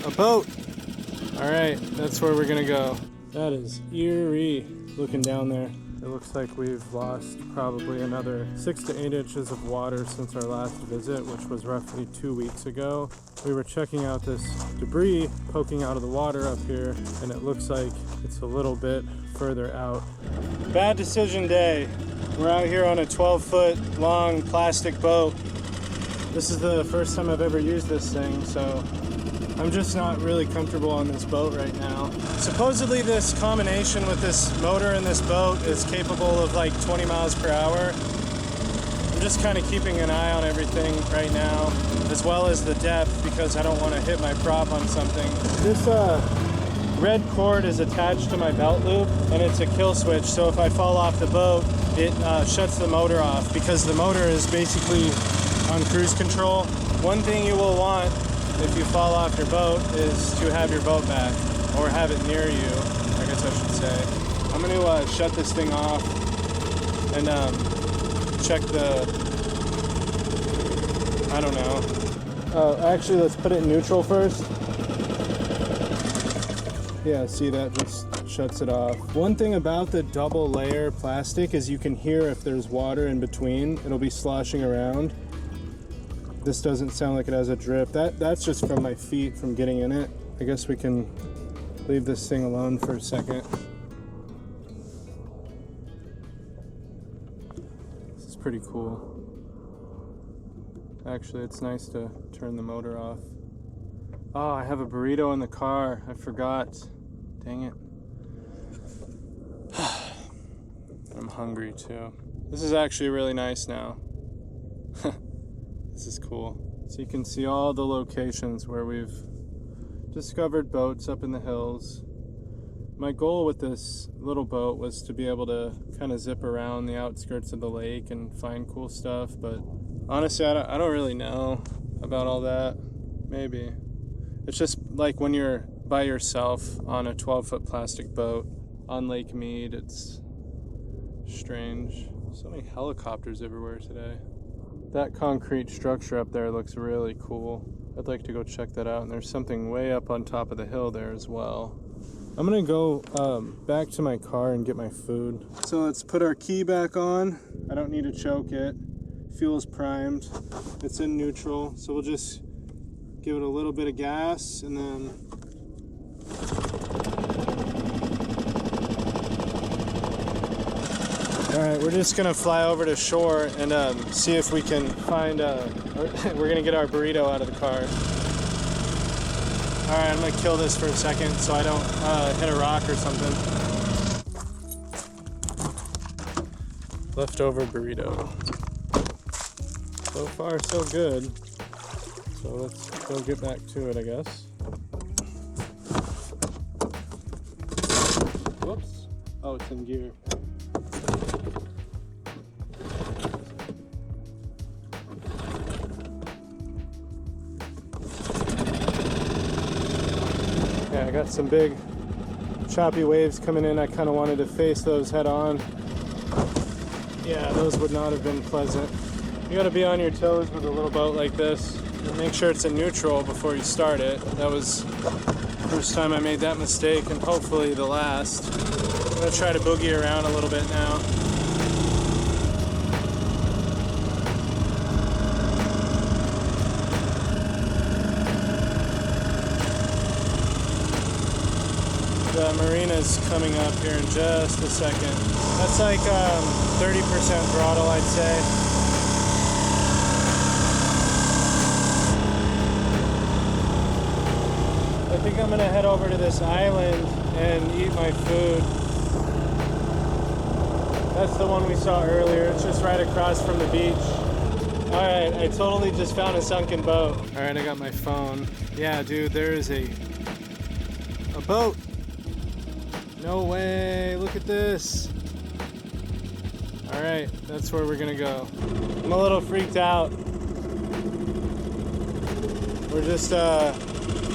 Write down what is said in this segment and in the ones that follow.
A boat! Alright, that's where we're gonna go. That is eerie looking down there. It looks like we've lost probably another 6 to 8 inches of water since our last visit, which was roughly 2 weeks ago. We were checking out this debris poking out of the water up here, and it looks like it's a little bit further out. Bad decision day. We're out here on a 12-foot long plastic boat. This is the first time I've ever used this thing, so I'm just not really comfortable on this boat right now. Supposedly this combination with this motor and this boat is capable of like 20 miles per hour. I'm just kind of keeping an eye on everything right now, as well as the depth, because I don't want to hit my prop on something. This red cord is attached to my belt loop, and it's a kill switch, so if I fall off the boat, it shuts the motor off, because the motor is basically on cruise control. One thing you will want if you fall off your boat is to have your boat back, or have it near you, I guess I should say. I'm going to shut this thing off and check the, I don't know. Actually, let's put it in neutral first. Yeah, see, that just shuts it off. One thing about the double layer plastic is you can hear if there's water in between. It'll be sloshing around. This doesn't sound like it has a drip. That's just from my feet from getting in it. I guess we can leave this thing alone for a second. This is pretty cool. Actually, it's nice to turn the motor off. Oh, I have a burrito in the car. I forgot. Dang it. I'm hungry too. This is actually really nice now. This is cool. So you can see all the locations where we've discovered boats up in the hills. My goal with this little boat was to be able to kind of zip around the outskirts of the lake and find cool stuff, but honestly, I don't really know about all that. Maybe. It's just like when you're by yourself on a 12-foot plastic boat on Lake Mead, it's strange. So many helicopters everywhere today. That concrete structure up there looks really cool. I'd like to go check that out, and there's something way up on top of the hill there as well. I'm gonna go back to my car and get my food. So let's put our key back on. I don't need to choke it. Fuel's primed. It's in neutral, so we'll just give it a little bit of gas and then alright, we're just gonna fly over to shore and see if we can find we're gonna get our burrito out of the car. Alright, I'm gonna kill this for a second so I don't hit a rock or something. Leftover burrito. So far so good. So let's go get back to it, I guess. Whoops. Oh, it's in gear. Yeah, I got some big choppy waves coming in. I kind of wanted to face those head on. Yeah, those would not have been pleasant. You gotta be on your toes with a little boat like this. And make sure it's in neutral before you start it. That was the first time I made that mistake, and hopefully the last. I'm gonna try to boogie around a little bit now. The marina's coming up here in just a second. That's like 30% throttle, I'd say. I think I'm gonna head over to this island and eat my food. That's the one we saw earlier. It's just right across from the beach. All right, I totally just found a sunken boat. All right, I got my phone. Yeah, dude, there is a boat. No way, look at this. All right, that's where we're gonna go. I'm a little freaked out. We're just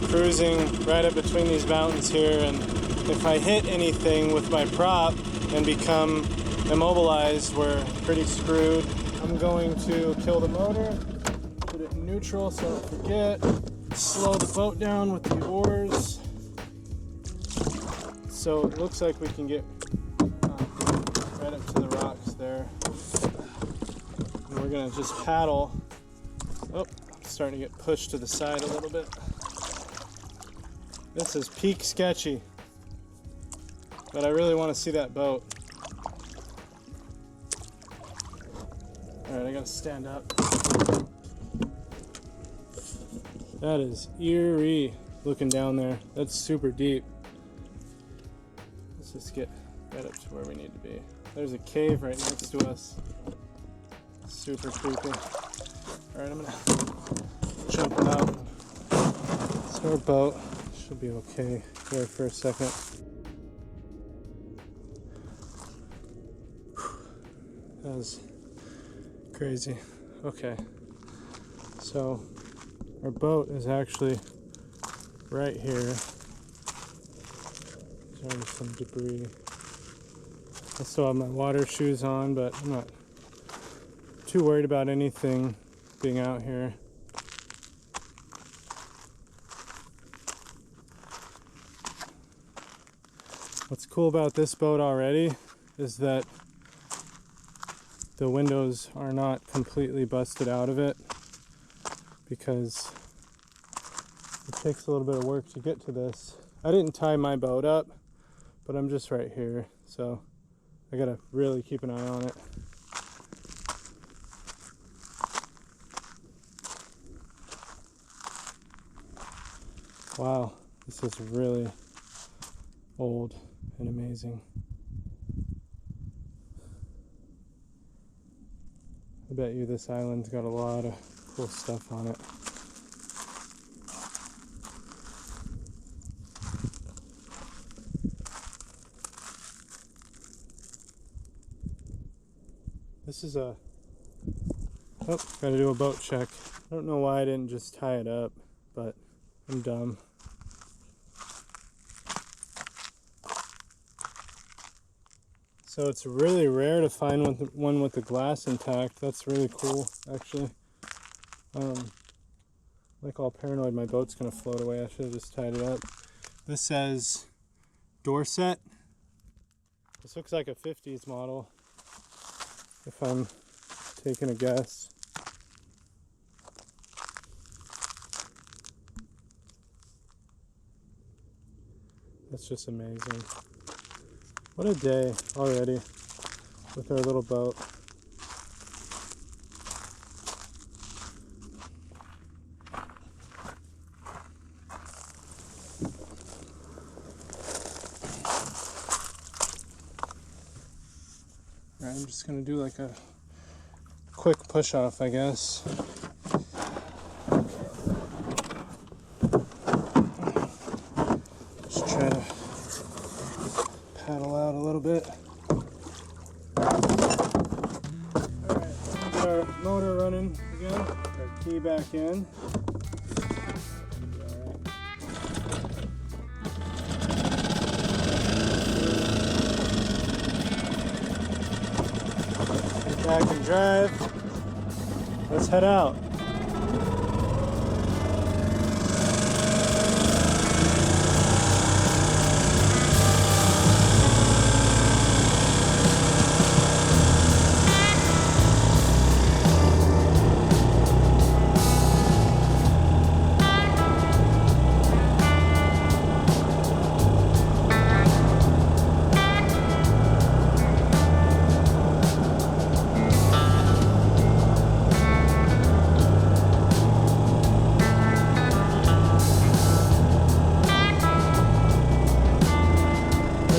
cruising right up between these mountains here, and if I hit anything with my prop and become immobilized, we're pretty screwed. I'm going to kill the motor, put it in neutral so I don't forget. slow the boat down with the oars. So it looks like we can get right up to the rocks there. And we're gonna just paddle. Oh, I'm starting to get pushed to the side a little bit. This is peak sketchy, but I really want to see that boat. All right, I gotta stand up. That is eerie looking down there. That's super deep. Let's just get right up to where we need to be. There's a cave right next to us. Super creepy. All right, I'm gonna jump out. So our boat should be okay here for a second. That was crazy. Okay, so our boat is actually right here. There's already some debris. I still have my water shoes on, but I'm not too worried about anything being out here. What's cool about this boat already is that the windows are not completely busted out of it, because it takes a little bit of work to get to this. I didn't tie my boat up, but I'm just right here, so I gotta really keep an eye on it. Wow, this is really old and amazing. I bet you this island's got a lot of cool stuff on it. This is a... Oh, gotta do a boat check. I don't know why I didn't just tie it up, but I'm dumb. So it's really rare to find one with the glass intact. That's really cool, actually. Like all paranoid, my boat's gonna float away. I should have just tied it up. This says Dorset. This looks like a 50s model, if I'm taking a guess. That's just amazing. What a day already with our little boat. Alright, I'm just gonna do like a quick push off, I guess. Just try to paddle out a little bit. Alright, get our motor running again. Our key back in. Get back and drive. Let's head out.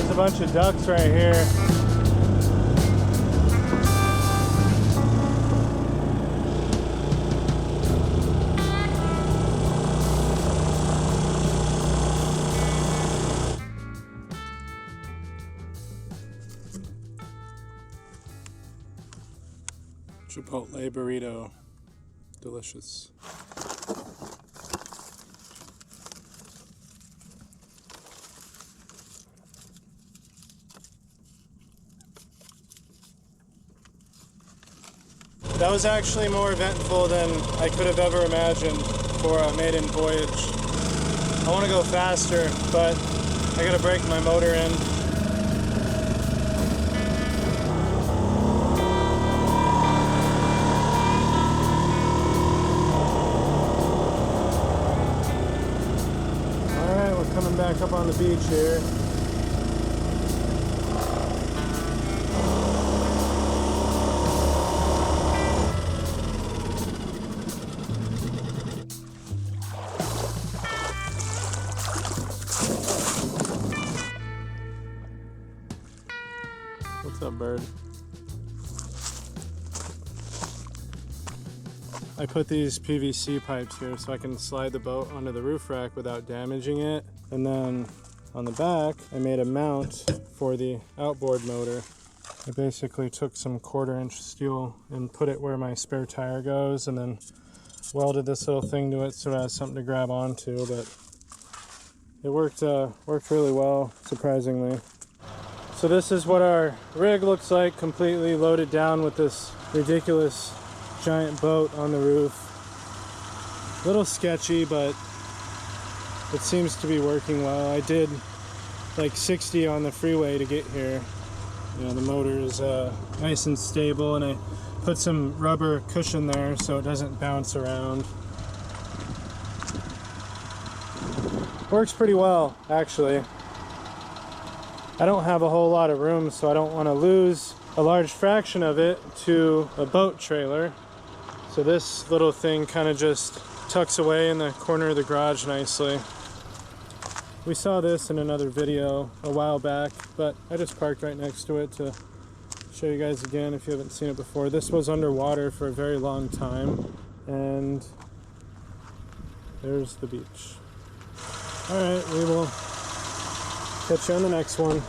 A bunch of ducks right here. Chipotle burrito. Delicious. That was actually more eventful than I could have ever imagined. for a maiden voyage. I want to go faster, but I gotta break my motor in. Alright, we're coming back up on the beach here. What's up, bird? I put these PVC pipes here so I can slide the boat onto the roof rack without damaging it. And then on the back, I made a mount for the outboard motor. I basically took some 1/4-inch steel and put it where my spare tire goes, and then welded this little thing to it so it has something to grab onto. But it worked really well, surprisingly. So this is what our rig looks like, completely loaded down with this ridiculous giant boat on the roof. A little sketchy, but it seems to be working well. I did like 60 on the freeway to get here. You know, the motor is nice and stable, and I put some rubber cushion there so it doesn't bounce around. Works pretty well, actually. I don't have a whole lot of room, so I don't want to lose a large fraction of it to a boat trailer. So this little thing kind of just tucks away in the corner of the garage nicely. We saw this in another video a while back, but I just parked right next to it to show you guys again if you haven't seen it before. This was underwater for a very long time, and there's the beach. All right, we will catch you on the next one.